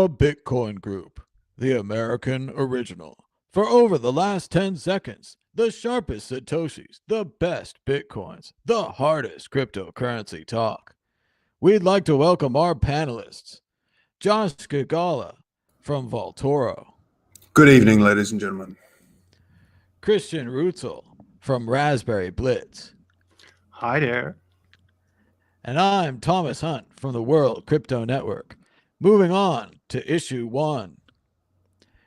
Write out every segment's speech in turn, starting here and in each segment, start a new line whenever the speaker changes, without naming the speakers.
The Bitcoin Group, the American original. For over the last 10 seconds, the sharpest Satoshis, the best Bitcoins, the hardest cryptocurrency talk. We'd like to welcome our panelists, Josh Gagala from Vaultoro,
Good evening, ladies and gentlemen.
Christian Rutzel from Raspberry Blitz,
Hi there.
and I'm Thomas Hunt from the World Crypto Network. Moving on to issue 1.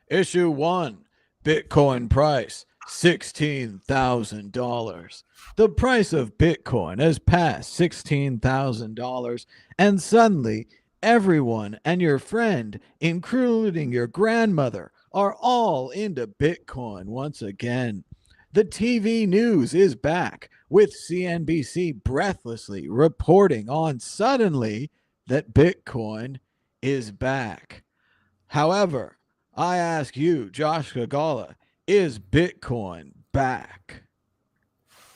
Issue 1, Bitcoin price, $16,000. The price of Bitcoin has passed $16,000, and suddenly everyone and your friend, including your grandmother, are all into Bitcoin once again. The TV news is back, with CNBC breathlessly reporting on suddenly that Bitcoin is back. However, I ask you, Josh Gagala, is Bitcoin back?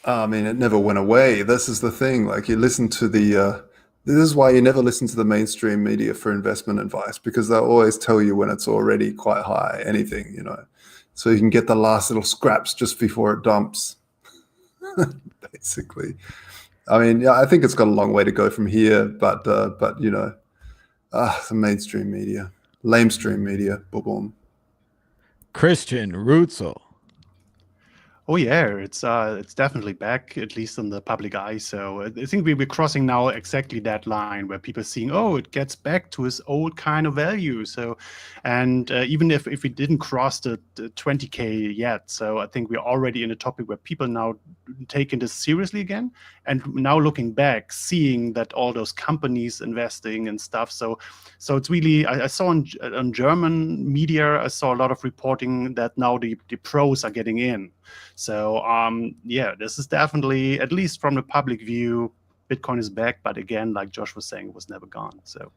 I mean, it never went away. This is the thing. Like, you listen to this is why you never listen to the mainstream media for investment advice, because they'll always tell you when it's already quite high, anything, so you can get the last little scraps just before it dumps, basically. I mean, yeah, I think it's got a long way to go from here, but the mainstream media, lamestream media, boom.
Christian Rutzel.
Oh yeah, it's definitely back, at least in the public eye. So I think we're crossing now exactly that line where people are seeing, oh, it gets back to its old kind of value. So, and even if we didn't cross the 20K yet, so I think we're already in a topic where people now taking this seriously again, and now looking back, seeing that all those companies investing and stuff. So it's really, I saw on German media, I saw a lot of reporting that now the pros are getting in. So this is definitely, at least from the public view, Bitcoin is back. But again, like Josh was saying, it was never gone. So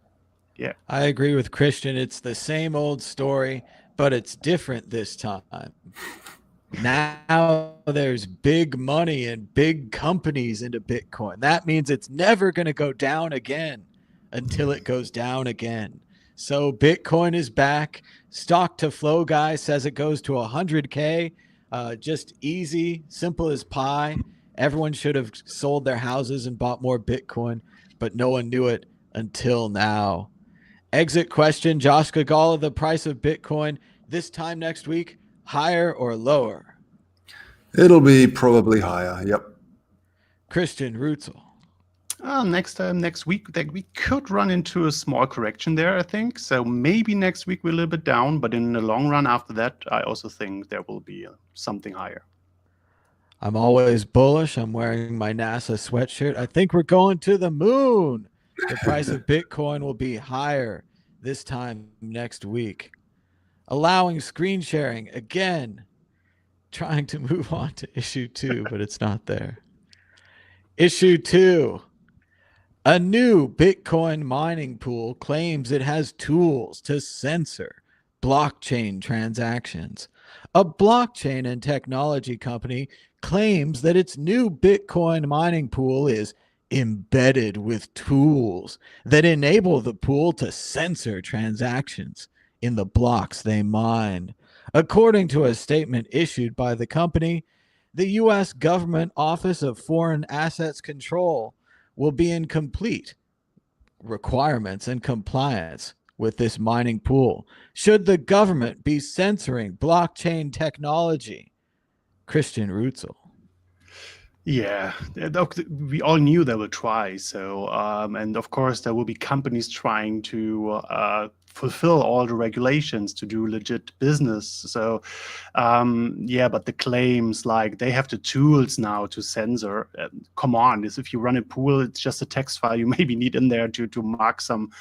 yeah,
I agree with Christian. It's the same old story, but it's different this time. Now there's big money and big companies into Bitcoin. That means it's never going to go down again until it goes down again. So Bitcoin is back. Stock to flow guy says it goes to 100K. Just easy, simple as pie. Everyone should have sold their houses and bought more Bitcoin, but no one knew it until now. Exit question, Josh Gagala, the price of Bitcoin this time next week, higher or lower?
It'll be probably higher, yep.
Christian Rutzel.
Next week, we could run into a small correction there, I think. So maybe next week we're a little bit down, but in the long run after that, I also think there will be something higher.
I'm always bullish. I'm wearing my NASA sweatshirt. I think we're going to the moon. The price of Bitcoin will be higher this time next week. Allowing screen sharing again. Trying to move on to issue 2, but it's not there. Issue 2. A new Bitcoin mining pool claims it has tools to censor blockchain transactions. A blockchain and technology company claims that its new Bitcoin mining pool is embedded with tools that enable the pool to censor transactions in the blocks they mine. According to a statement issued by the company, the U.S. Government Office of Foreign Assets Control will be in complete requirements and compliance with this mining pool should the government be censoring blockchain technology. Christian Rutzel.
Yeah, we all knew they will try. So, and of course, there will be companies trying to fulfill all the regulations to do legit business. So, but the claims like they have the tools now to censor. Come on, if you run a pool, it's just a text file you maybe need in there to mark some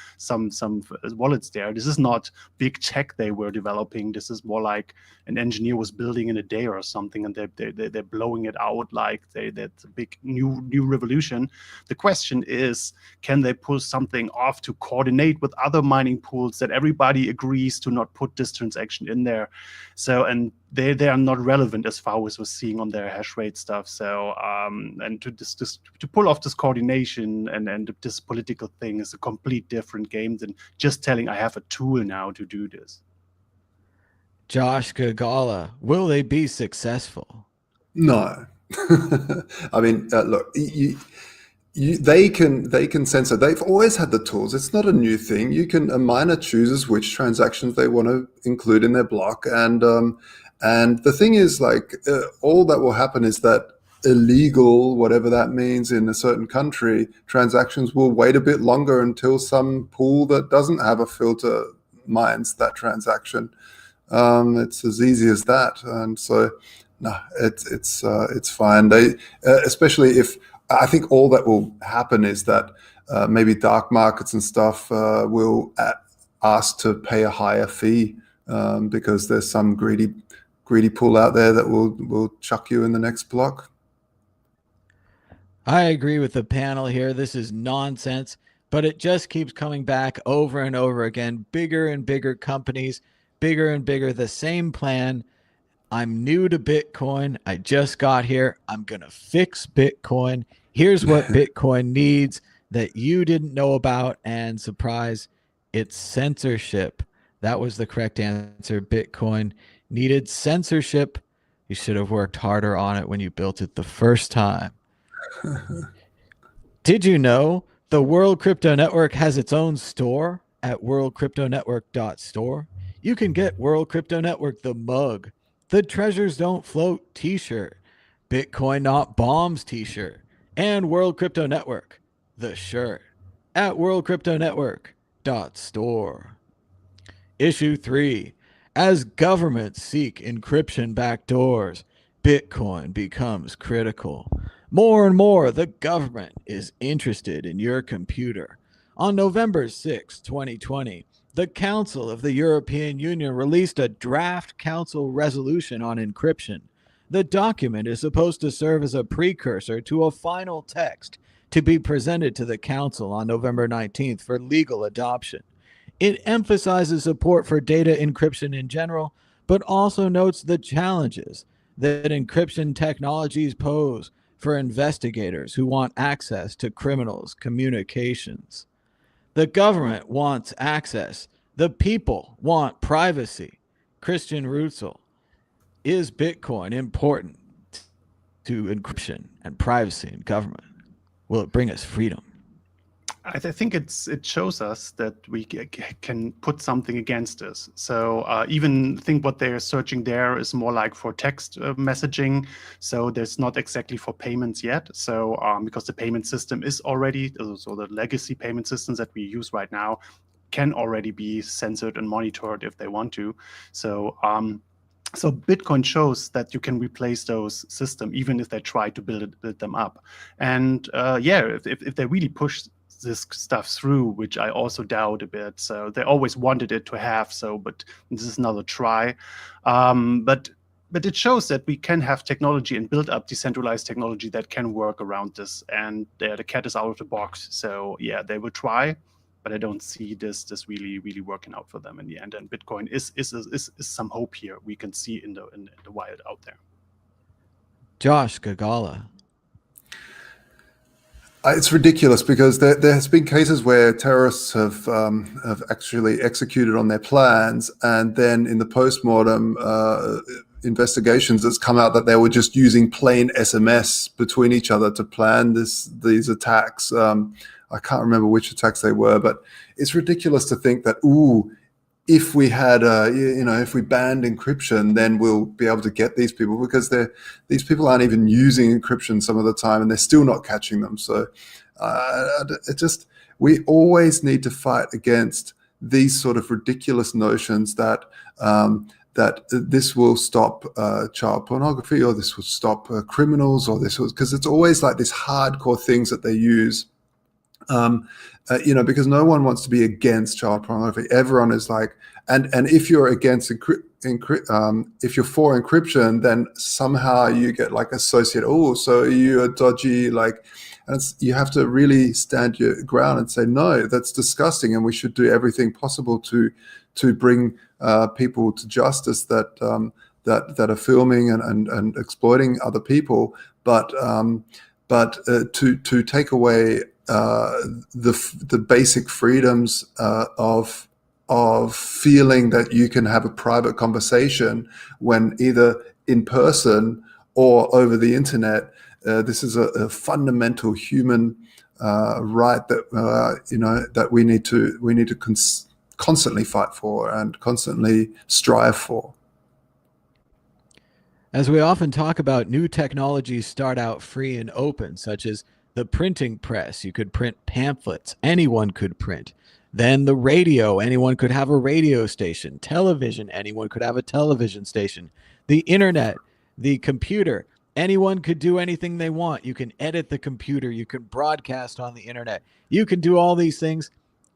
wallets there. This is not big tech they were developing. This is more like an engineer was building in a day or something, and they're blowing it out like that's a big new revolution. The question is, can they pull something off to coordinate with other mining pools that that everybody agrees to not put this transaction in there. So, and they are not relevant as far as we're seeing on their hash rate stuff. So, and to pull off this coordination and this political thing is a complete different game than just telling I have a tool now to do this.
Josh Gagala, will they be successful?
No. I mean, look, they can censor. They've always had the tools. It's not a new thing. A miner chooses which transactions they want to include in their block, and the thing is, like, all that will happen is that illegal, whatever that means in a certain country, transactions will wait a bit longer until some pool that doesn't have a filter mines that transaction. It's as easy as that, and so no, it's fine. They especially if I think all that will happen is that maybe dark markets and stuff will ask to pay a higher fee because there's some greedy pool out there that will chuck you in the next block.
I agree with the panel here. This is nonsense, but it just keeps coming back over and over again. Bigger and bigger companies, bigger and bigger, the same plan. I'm new to Bitcoin. I just got here. I'm going to fix Bitcoin. Here's what Bitcoin needs that you didn't know about. And surprise, it's censorship. That was the correct answer. Bitcoin needed censorship. You should have worked harder on it when you built it the first time. Did you know the World Crypto Network has its own store at worldcryptonetwork.store? You can get World Crypto Network the mug, the Treasures Don't Float t-shirt, Bitcoin Not Bombs t-shirt, and World Crypto Network the shirt at worldcryptonetwork.store. Issue 3. As governments seek encryption backdoors, Bitcoin becomes critical. More and more, the government is interested in your computer. On November 6, 2020, the Council of the European Union released a draft council resolution on encryption. The document is supposed to serve as a precursor to a final text to be presented to the Council on November 19th for legal adoption. It emphasizes support for data encryption in general, but also notes the challenges that encryption technologies pose for investigators who want access to criminals' communications. The government wants access. The people want privacy. Christian Rutzel, is Bitcoin important to encryption and privacy in government? Will it bring us freedom?
I think it shows us that we can put something against this. So even think what they're searching there is more like for text messaging. So there's not exactly for payments yet. So because the payment system is already, so the legacy payment systems that we use right now can already be censored and monitored if they want to. So so Bitcoin shows that you can replace those systems even if they try to build them up. And yeah, if they really push this stuff through, which I also doubt a bit. So they always wanted it to have, so, but this is another try. But it shows that we can have technology and build up decentralized technology that can work around this. And the cat is out of the box. So yeah, they will try, but I don't see this really working out for them in the end. And Bitcoin is some hope here we can see in the wild out there.
Josh Gagala.
It's ridiculous because there has been cases where terrorists have actually executed on their plans, and then in the postmortem investigations, it's come out that they were just using plain SMS between each other to plan these attacks. I can't remember which attacks they were, but it's ridiculous to think that if we had if we banned encryption, then we'll be able to get these people, because these people aren't even using encryption some of the time, and they're still not catching them. So we always need to fight against these sort of ridiculous notions that this will stop child pornography, or this will stop criminals, or because it's always like this hardcore things that they use. Because no one wants to be against child pornography. Everyone is like, and if you're against if you're for encryption, then somehow you get like associated. Oh, so you're dodgy, like, and you have to really stand your ground and say, no, that's disgusting, and we should do everything possible to bring people to justice that are filming and exploiting other people. But to take away the basic freedoms of feeling that you can have a private conversation when either in person or over the internet, this is a fundamental human right that that we need to constantly fight for and constantly strive for.
As we often talk about, new technologies start out free and open, such as the printing press. You could print pamphlets. Anyone could print. Then the radio. Anyone could have a radio station. Television. Anyone could have a television station. The internet. The computer. Anyone could do anything they want. You can edit the computer. You can broadcast on the internet. You can do all these things.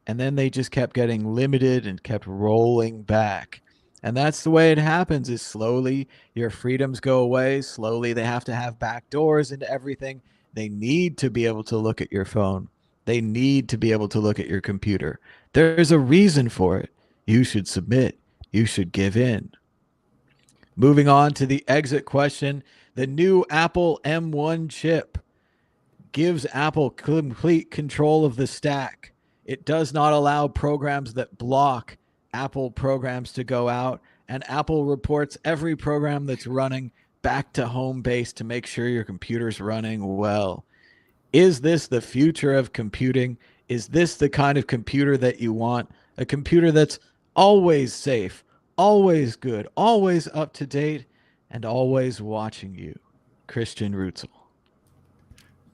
And then they just kept getting limited and kept rolling back. And that's the way it happens, is slowly your freedoms go away. Slowly they have to have backdoors into everything. They need to be able to look at your phone. They need to be able to look at your computer. There's a reason for it. You should submit. You should give in. Moving on to the exit question, the new Apple M1 chip gives Apple complete control of the stack. It does not allow programs that block Apple programs to go out, and Apple reports every program that's running back to home base to make sure your computer's running well. Is this the future of computing? Is this the kind of computer that you want? A computer that's always safe, always good, always up to date, and always watching you. Christian Rutzel.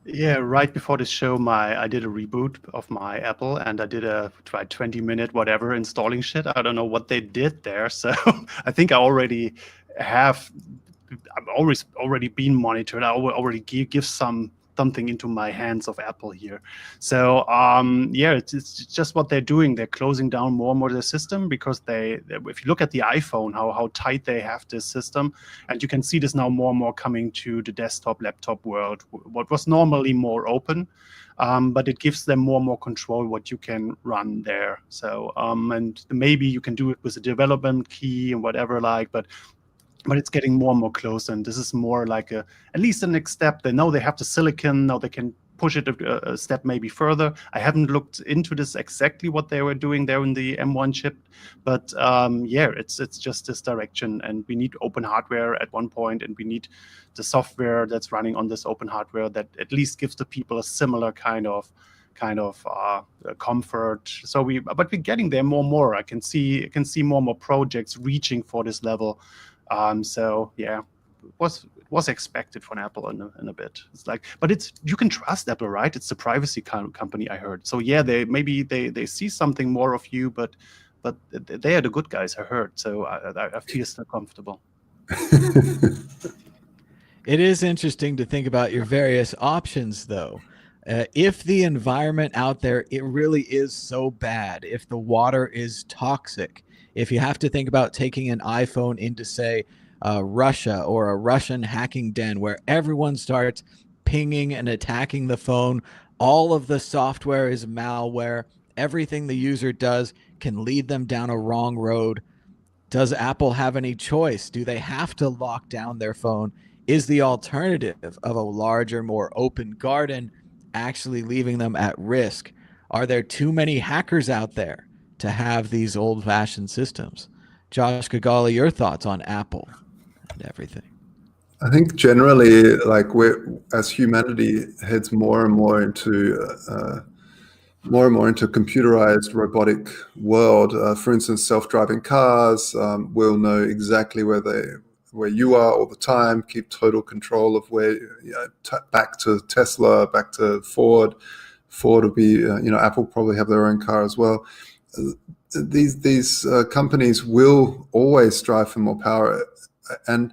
Yeah, right before this show, I did a reboot of my Apple, and I did a 20-minute whatever installing shit. I don't know what they did there, so I think I already have. I've already been monitored. I already give something into my hands of Apple here. So yeah, it's just what they're doing. They're closing down more and more the system because if you look at the iPhone, how tight they have this system, and you can see this now more and more coming to the desktop, laptop world, what was normally more open, but it gives them more and more control what you can run there. So and maybe you can do it with a development key and whatever, but it's getting more and more close, and this is more like at least the next step. They know they have the silicon, now they can push it a step maybe further. I haven't looked into this exactly what they were doing there in the M1 chip, but yeah, it's just this direction, and we need open hardware at one point, and we need the software that's running on this open hardware that at least gives the people a similar kind of comfort. So but we're getting there more and more. I can see more and more projects reaching for this level. So yeah, was expected from Apple in a bit. It's like, but you can trust Apple, right? It's the privacy company, I heard. So yeah, they see something more of you, but they are the good guys, I heard. So I feel still comfortable.
It is interesting to think about your various options, though. If the environment out there, it really is so bad, if the water is toxic, if you have to think about taking an iPhone into, say, Russia or a Russian hacking den where everyone starts pinging and attacking the phone, all of the software is malware, everything the user does can lead them down a wrong road. Does Apple have any choice? Do they have to lock down their phone? Is the alternative of a larger, more open garden actually leaving them at risk? Are there too many hackers out there to have these old-fashioned systems? Josh Gagali, your thoughts on Apple and everything?
I think generally, like as humanity heads more and more into computerized robotic world. For instance, self-driving cars will know exactly where you are all the time, keep total control of where, back to Tesla, back to Ford. Ford will be, Apple probably have their own car as well. These companies will always strive for more power, and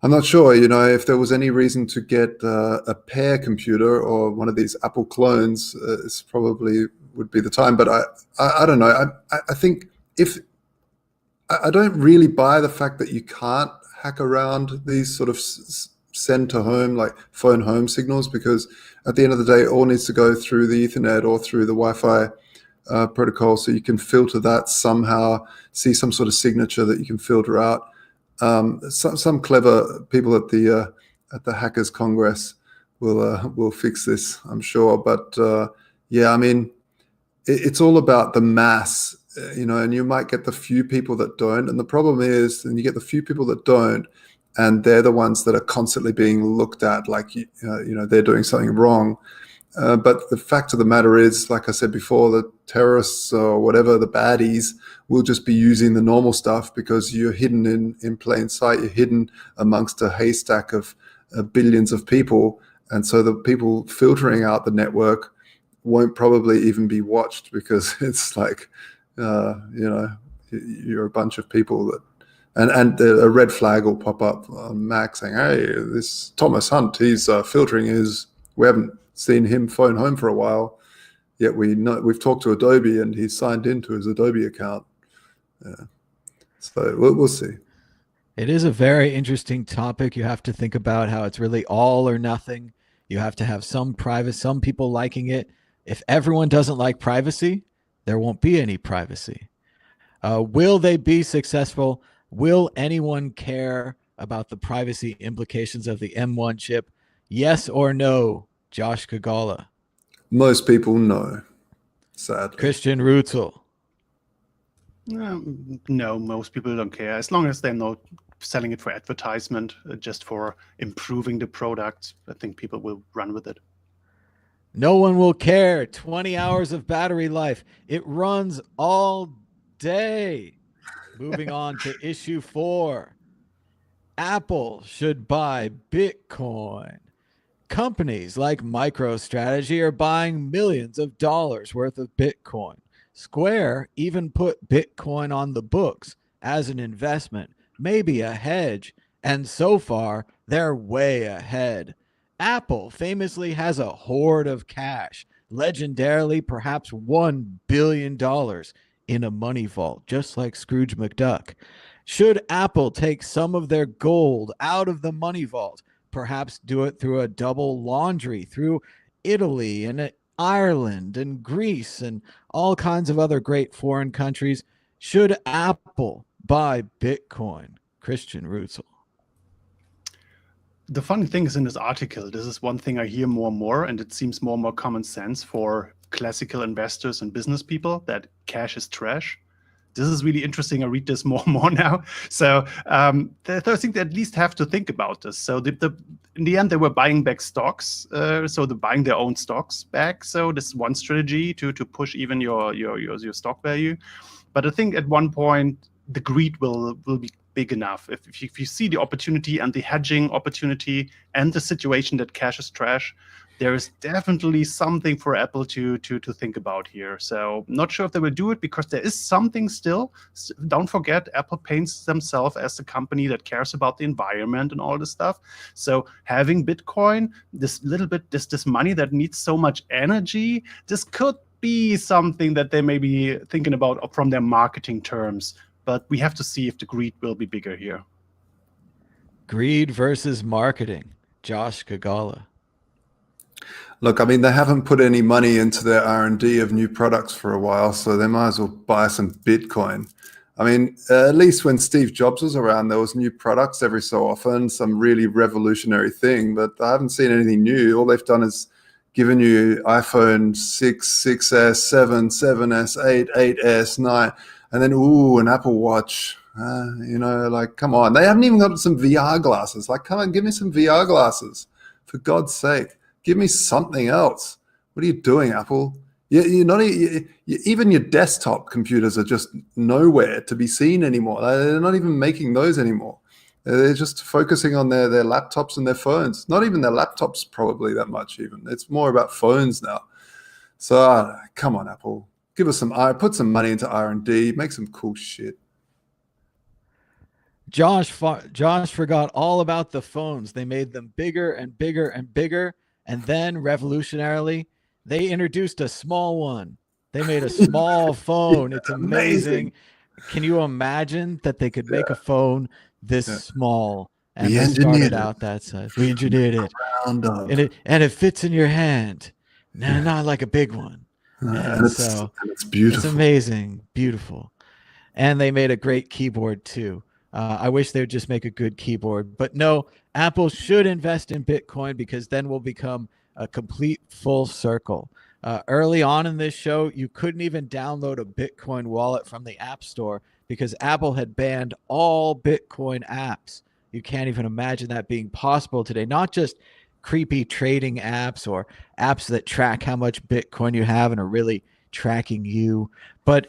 I'm not sure, if there was any reason to get a pair computer or one of these Apple clones, it's probably would be the time. But I don't know. I think I don't really buy the fact that you can't hack around these sort of send to home, like phone home signals, because at the end of the day, it all needs to go through the Ethernet or through the Wi-Fi protocol, so you can filter that somehow, see some sort of signature that you can filter out. Some clever people at the Hackers Congress will fix this, I'm sure. But yeah, I mean, it's all about the mass, and you might get the few people that don't. And the problem is, and you get the few people that don't, and they're the ones that are constantly being looked at like, they're doing something wrong. But the fact of the matter is, like I said before, the terrorists or whatever, the baddies, will just be using the normal stuff because you're hidden in plain sight. You're hidden amongst a haystack of billions of people. And so the people filtering out the network won't probably even be watched, because it's like, you're a bunch of people that, and a red flag will pop up on Mac saying, hey, this Thomas Hunt, he's filtering we haven't seen him phone home for a while, yet we've talked to Adobe and he's signed into his Adobe account. Yeah. So we'll see.
It is a very interesting topic. You have to think about how it's really all or nothing. You have to have some privacy, some people liking it. If everyone doesn't like privacy, there won't be any privacy. Will they be successful? Will anyone care about the privacy implications of the M1 chip? Yes or no, Josh Kagala?
Most people know, sadly.
Christian Rutzel?
No, most people don't care. As long as they're not selling it for advertisement, just for improving the product, I think people will run with it.
No one will care. 20 hours of battery life. It runs all day. Moving on to issue 4. Apple should buy Bitcoin. Companies like MicroStrategy are buying millions of dollars worth of Bitcoin. Square even put Bitcoin on the books as an investment, maybe a hedge, and so far they're way ahead. Apple famously has a hoard of cash, legendarily perhaps $1 billion in a money vault, just like Scrooge McDuck. Should Apple take some of their gold out of the money vault, perhaps do it through a double laundry through Italy and Ireland and Greece and all kinds of other great foreign countries? Should Apple buy Bitcoin? Christian Rutzel.
The funny thing is, in this article, this is one thing I hear more and more, and it seems more and more common sense for classical investors and business people, that cash is trash. This is really interesting. I read this more and more now. So I think they at least have to think about this. So in the end, they were buying back stocks. So they're buying their own stocks back. So this is one strategy to push even your stock value. But I think at one point, the greed will be big enough. If you see the opportunity and the hedging opportunity and the situation that cash is trash, there is definitely something for Apple to think about here. So not sure if they will do it, because there is something still. Don't forget, Apple paints themselves as the company that cares about the environment and all this stuff. So having Bitcoin, this money that needs so much energy, this could be something that they may be thinking about from their marketing terms. But we have to see if the greed will be bigger here.
Greed versus marketing. Josh Kagala.
Look, I mean, they haven't put any money into their R&D of new products for a while, so they might as well buy some Bitcoin. I mean, at least when Steve Jobs was around, there was new products every so often, some really revolutionary thing, but I haven't seen anything new. All they've done is given you iPhone 6, 6S, 7, 7S, 8, 8S, 9, and then, an Apple Watch. Like, come on. They haven't even got some VR glasses. Like, come on, give me some VR glasses. For God's sake, give me something else. What are you doing, Apple? You're not even your desktop computers are just nowhere to be seen anymore. They're not even making those anymore. They're just focusing on their laptops and their phones. Not even their laptops probably that much even. It's more about phones now. So come on, Apple. Give us put some money into R&D, make some cool shit.
Josh forgot all about the phones. They made them bigger and bigger and bigger. And then revolutionarily, they introduced a small one. They made a small phone. It's amazing. Can you imagine that they could make a phone this small and
We
they
engineered
started
it.
out that size? We engineered it,
Round up.
and it fits in your hand. No, not like a big one.
And it's beautiful.
It's amazing, beautiful. And they made a great keyboard too. I wish they would just make a good keyboard, but no, Apple should invest in Bitcoin because then we'll become a complete full circle. Early on in this show, you couldn't even download a Bitcoin wallet from the App Store because Apple had banned all Bitcoin apps. You can't even imagine that being possible today. Not just creepy trading apps or apps that track how much Bitcoin you have and are really tracking you, but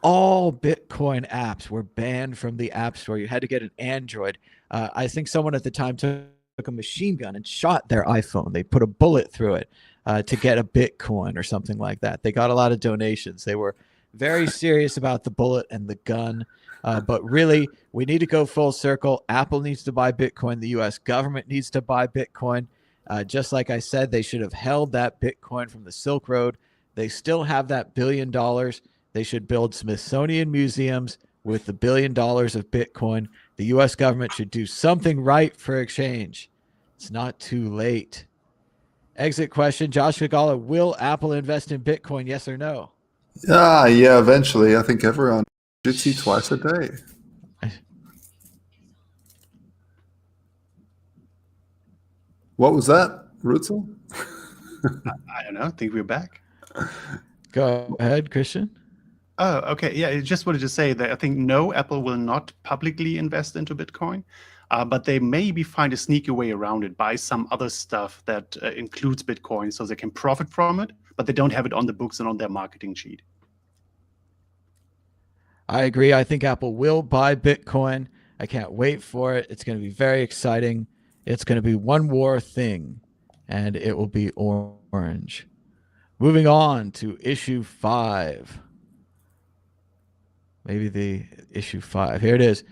all Bitcoin apps were banned from the App Store. You had to get an Android. I think someone at the time took a machine gun and shot their iPhone. They put a bullet through it to get a Bitcoin or something like that. They got a lot of donations. They were very serious about the bullet and the gun. But really, we need to go full circle. Apple needs to buy Bitcoin. The U.S. government needs to buy Bitcoin. Just like I said, they should have held that Bitcoin from the Silk Road. They still have that $1 billion. They should build Smithsonian museums with the $1 billion of Bitcoin. The U.S. government should do something right for exchange. It's not too late. Exit question, Josh Gala, will Apple invest in Bitcoin, yes or no?
Yeah, eventually. I think everyone jitsi twice a day. What was that, Rutzel?
I don't know. I think we're back.
Go ahead, Christian.
Oh, okay. Yeah, I just wanted to say that I think no, Apple will not publicly invest into Bitcoin, but they maybe find a sneaky way around it, buy some other stuff that includes Bitcoin so they can profit from it, but they don't have it on the books and on their marketing sheet.
I agree. I think Apple will buy Bitcoin. I can't wait for it. It's going to be very exciting. It's going to be one more thing, and it will be orange. Moving on to issue 5. Maybe the issue 5. Here it is.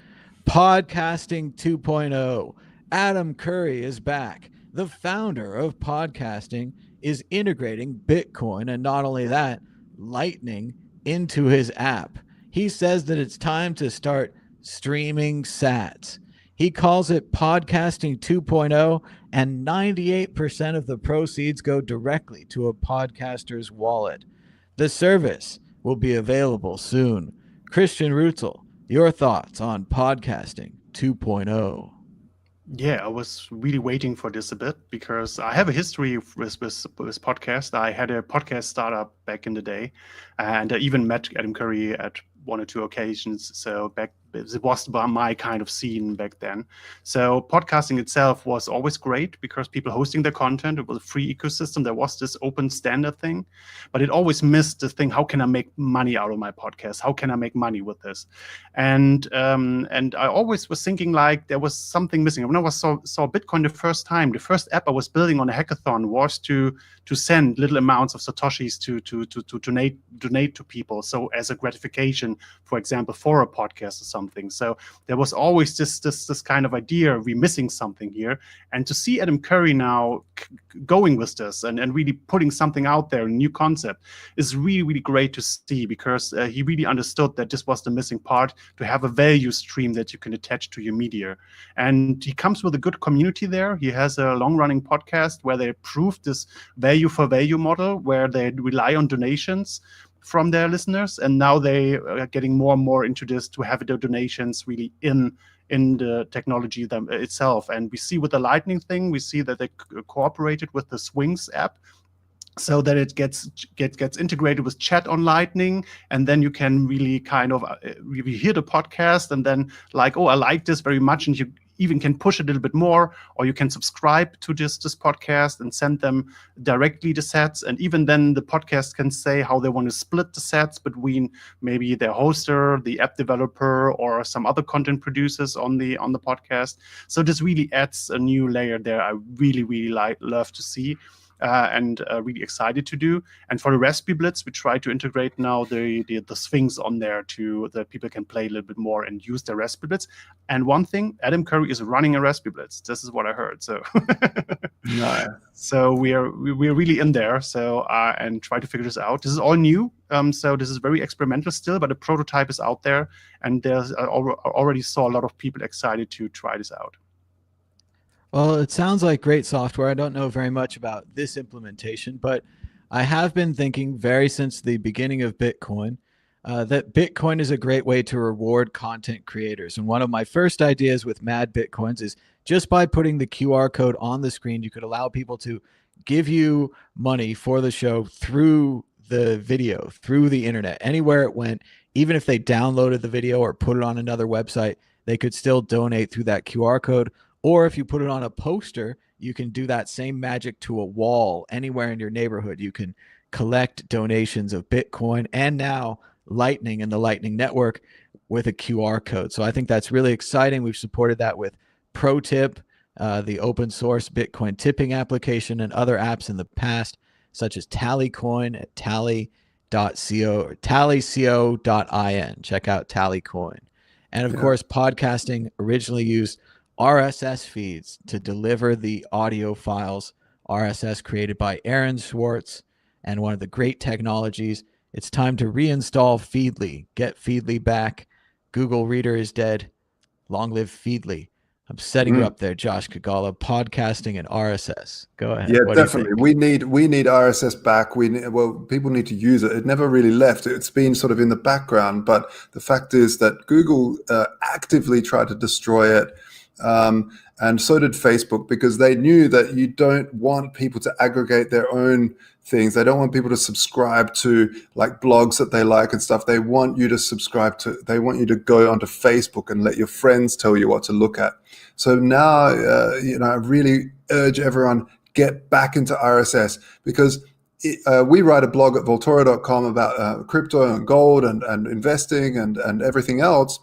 Podcasting 2.0. Adam Curry is back. The founder of podcasting is integrating Bitcoin and not only that, Lightning into his app. He says that it's time to start streaming sats. He calls it Podcasting 2.0, and 98% of the proceeds go directly to a podcaster's wallet. The service will be available soon. Christian Rutzel, your thoughts on Podcasting 2.0?
Yeah, I was really waiting for this a bit because I have a history with podcast. I had a podcast startup back in the day, and I even met Adam Curry at one or two occasions. So it was my kind of scene back then. So podcasting itself was always great because people hosting their content, it was a free ecosystem. There was this open standard thing, but it always missed the thing, how can I make money out of my podcast? How can I make money with this? And I always was thinking like there was something missing. When I saw Bitcoin the first time, the first app I was building on a hackathon was to send little amounts of Satoshis to donate to people. So as a gratification, for example, for a podcast or something. So there was always this kind of idea, we're missing something here. And to see Adam Curry now going with this and really putting something out there, a new concept, is really, really great to see because he really understood that this was the missing part, to have a value stream that you can attach to your media. And he comes with a good community there. He has a long-running podcast where they proved this value for value model, where they rely on donations from their listeners, and now they are getting more and more into this to have the donations really in the technology itself. And we see with the Lightning thing, we see that they cooperated with the Swings app, so that it gets integrated with chat on Lightning, and then you can really kind of you hear the podcast and then like, oh, I like this very much, and you even can push a little bit more, or you can subscribe to this podcast and send them directly the sets. And even then the podcast can say how they want to split the sets between maybe their hoster, the app developer, or some other content producers on the podcast. So this really adds a new layer there I really, really love to see. and really excited to do. And for the Raspberry Blitz, we try to integrate now the Sphinx on there to that people can play a little bit more and use the Raspberry Blitz. And one thing, Adam Curry is running a Raspberry Blitz. This is what I heard. So,
Nice.
so we're really in there. So and try to figure this out. This is all new. So this is very experimental still, but the prototype is out there, and there's I already saw a lot of people excited to try this out.
Well, it sounds like great software. I don't know very much about this implementation, but I have been thinking since the beginning of Bitcoin that Bitcoin is a great way to reward content creators. And one of my first ideas with Mad Bitcoins is just by putting the QR code on the screen, you could allow people to give you money for the show through the video, through the internet, anywhere it went. Even if they downloaded the video or put it on another website, they could still donate through that QR code. Or if you put it on a poster, you can do that same magic to a wall anywhere in your neighborhood. You can collect donations of Bitcoin and now Lightning and the Lightning Network with a QR code. So I think that's really exciting. We've supported that with ProTip, the open source Bitcoin tipping application, and other apps in the past, such as Tallycoin at tally.co or tallyco.in. Check out Tallycoin. And of course, podcasting originally used RSS feeds to deliver the audio files. RSS created by Aaron Swartz, and one of the great technologies. It's time to reinstall Feedly. Get Feedly back. Google Reader is dead. Long live Feedly. I'm setting you up there, Josh Kagala. Podcasting and RSS. Go ahead.
Yeah,
What
definitely. We need RSS back. People need to use it. It never really left. It's been sort of in the background, but the fact is that Google actively tried to destroy it. And so did Facebook, because they knew that you don't want people to aggregate their own things. They don't want people to subscribe to like blogs that they like and stuff. They want you to they want you to go onto Facebook and let your friends tell you what to look at. So now, I really urge everyone, get back into RSS, because we write a blog at Voltoro.com about crypto and gold and investing and everything else.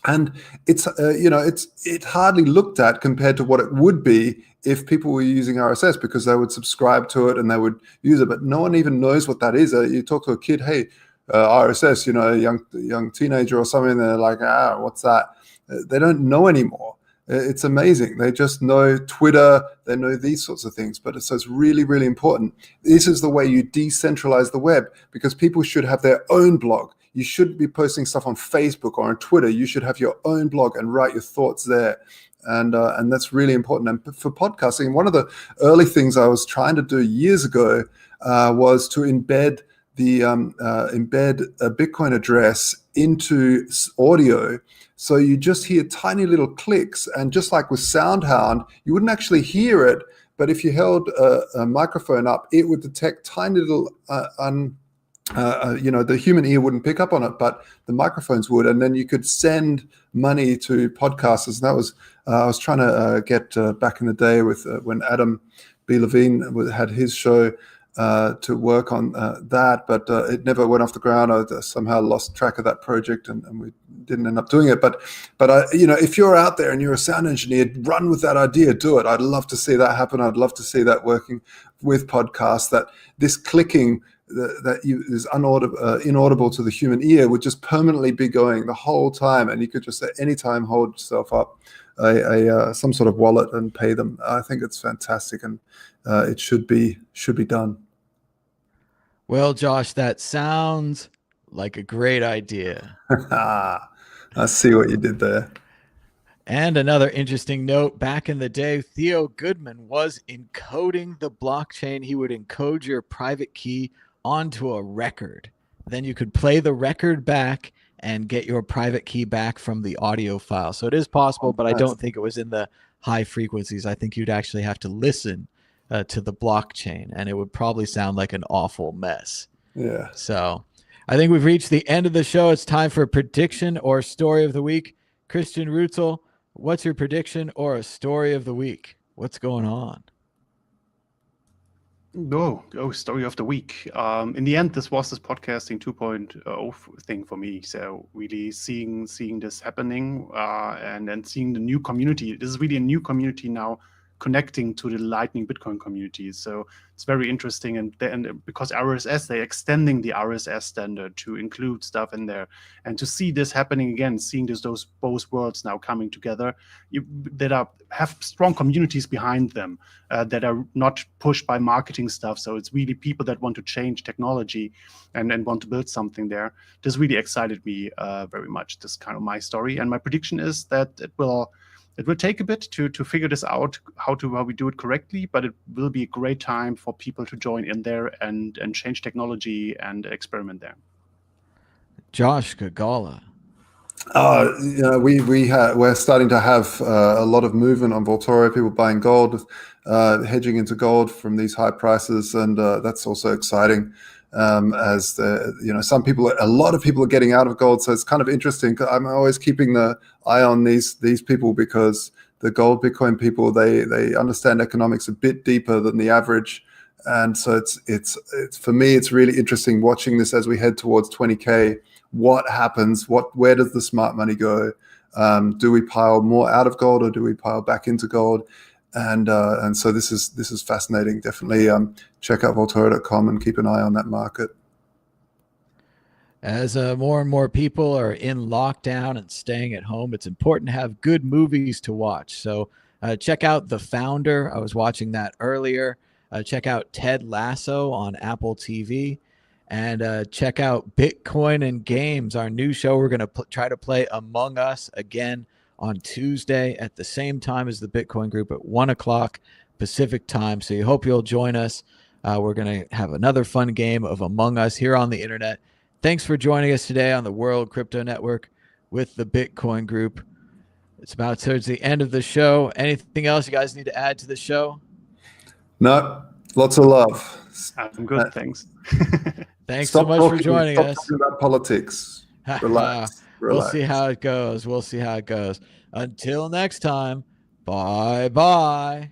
And it's hardly looked at compared to what it would be if people were using RSS, because they would subscribe to it and they would use it. But no one even knows what that is. You talk to a kid, hey, RSS, a young teenager or something, they're like, what's that? They don't know anymore. It's amazing. They just know Twitter. They know these sorts of things. But so it's really, really important. This is the way you decentralize the web, because people should have their own blog. You shouldn't be posting stuff on Facebook or on Twitter. You should have your own blog and write your thoughts there. And that's really important. And for podcasting, one of the early things I was trying to do years ago was to embed a Bitcoin address into audio. So you just hear tiny little clicks. And just like with SoundHound, you wouldn't actually hear it. But if you held a microphone up, it would detect tiny little the human ear wouldn't pick up on it, but the microphones would, and then you could send money to podcasters. And that was I was trying to get back in the day with when Adam B. Levine had his show to work on that, but it never went off the ground. I somehow lost track of that project, and we didn't end up doing it. But if you're out there and you're a sound engineer, run with that idea, do it. I'd love to see that happen. I'd love to see that working with podcasts, that this clicking that is inaudible to the human ear would just permanently be going the whole time, and you could just at any time hold yourself up some sort of wallet and pay them. I think it's fantastic, and it should be done.
Well, Josh, that sounds like a great idea.
I see what you did there.
And another interesting note, back in the day, Theo Goodman was encoding the blockchain. He would encode your private key onto a record. Then you could play the record back and get your private key back from the audio file. So it is possible, but I don't think it was in the high frequencies. I think you'd actually have to listen to the blockchain, and it would probably sound like an awful mess.
Yeah.
So I think we've reached the end of the show. It's time for a prediction or story of the week. Christian Rutzel, what's your prediction or a story of the week? What's going on?
Story of the week. In the end, this was this podcasting 2.0 thing for me. So really seeing this happening and then seeing the new community. This is really a new community now connecting to the Lightning Bitcoin community. So it's very interesting, and because RSS, they're extending the RSS standard to include stuff in there, and to see this happening again, seeing those both worlds now coming together, have strong communities behind them that are not pushed by marketing stuff. So it's really people that want to change technology and want to build something there. This really excited me very much. This is kind of my story, and my prediction is that it will take a bit to figure this out, how we do it correctly, but it will be a great time for people to join in there and change technology and experiment there.
Josh Gagala.
We're starting to have a lot of movement on Vaultoro, people buying gold, hedging into gold from these high prices, and that's also exciting. As a lot of people are getting out of gold, so it's kind of interesting. I'm always keeping the eye on these people, because the gold Bitcoin people, they understand economics a bit deeper than the average, and so it's for me, it's really interesting watching this as we head towards 20K. What happens? Where does the smart money go? Do we pile more out of gold, or do we pile back into gold? And so this is fascinating. Definitely check out Vaultoro.com and keep an eye on that market.
As more and more people are in lockdown and staying at home, it's important to have good movies to watch. So check out The Founder. I was watching that earlier. Check out Ted Lasso on Apple TV. And check out Bitcoin and Games, our new show. We're going to try to play Among Us again on Tuesday at the same time as the Bitcoin group at 1 o'clock Pacific time. So you hope you'll join us. We're going to have another fun game of Among Us here on the internet. Thanks for joining us today on the World Crypto Network with the Bitcoin group. It's about towards the end of the show. Anything else you guys need to add to the show?
No, lots of love.
I'm good, thanks.
Thanks so much for joining us.
Stop talking about politics. Relax.
We'll see how it goes. Until next time, bye-bye.